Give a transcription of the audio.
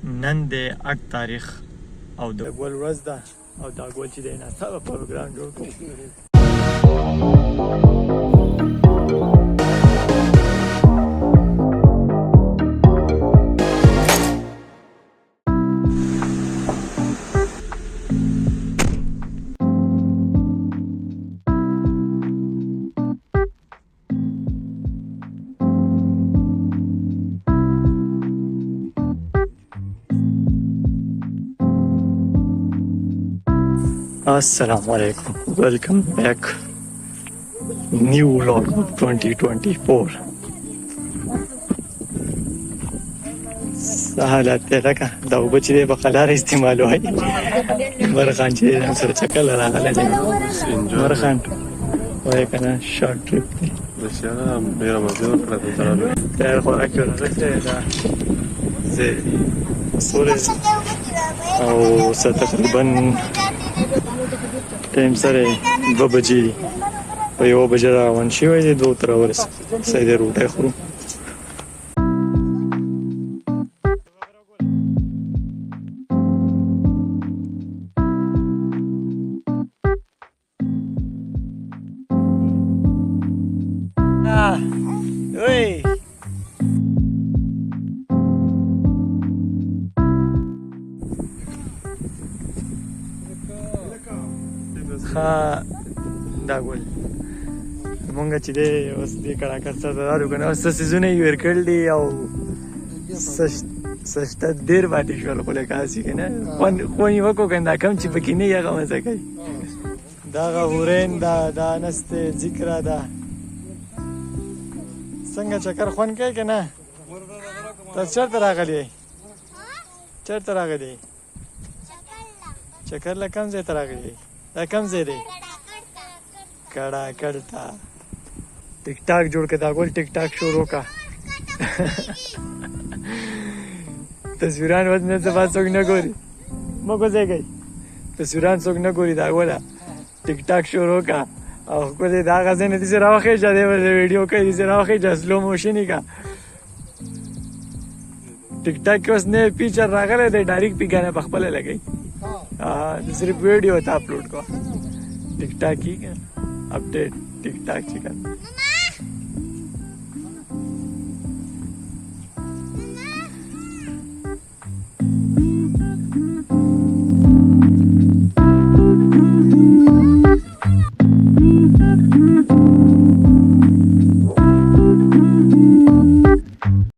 نن د 8 تاریخ او د ګل ورځ ده او دا ګل چې دی ناڅاپه پروګرام جوړ کړو. Assalamu alaikum. Welcome back. New vlog of 2024. سهالات دی لکه دا اوبه چې دی په قلار استعمالوي. مرخان چې دی سره چکل راغلی دی. مرخان وایي که نه شارټ ټریپ دی. تیار خوراک یې ورسېدی دا زه سورې او څه تقریبا ټایم سره 2 بجې دي. په 1 بجه روان شوی دی 2 ته راورسېدو. صحیح دی روټۍ خورو. دا ګل مونږ چې دی اوس دې کړاکړ سره دارو که نه اوس څه څیزونه یې ور کړل دي او څه شته ډېر پاتې شول خو لکه هسې که نه خوند یې وکړو که دا کم چې پکې نه وي هغه مزه کوي. دغه هورین دا نست ذکره ده څنګه چکر خوند کوي که نه؟ تاسو چېرته راغلی یې؟ چېرته راغلی یې؟ چکر له کوم ځای ته راغلی یې؟ دا کوم ځای دی؟ کړاکړ ته ټیک ټاک جوړ که دا ګل ټیک ټاک شروع که تصویران اوس نه سبا څوک نه ګوري مه کوزېږئ تصویران څوک نه ګوري دا ګوله ټیک ټاک شروع که او ښکلې د هغه ځای نه داسې راوخېږه دی ویډیو کوي داسې راوخېږه سلو موشن یې که ټیک ټاک کې اوس نوی فیچر راغلی دی ډایرکټ پې ګانه په خپله لګوي صرف ویډیو ته اپلوډ کو ټیک ټاک کی اپډیټ ټیک ټاک چې کړه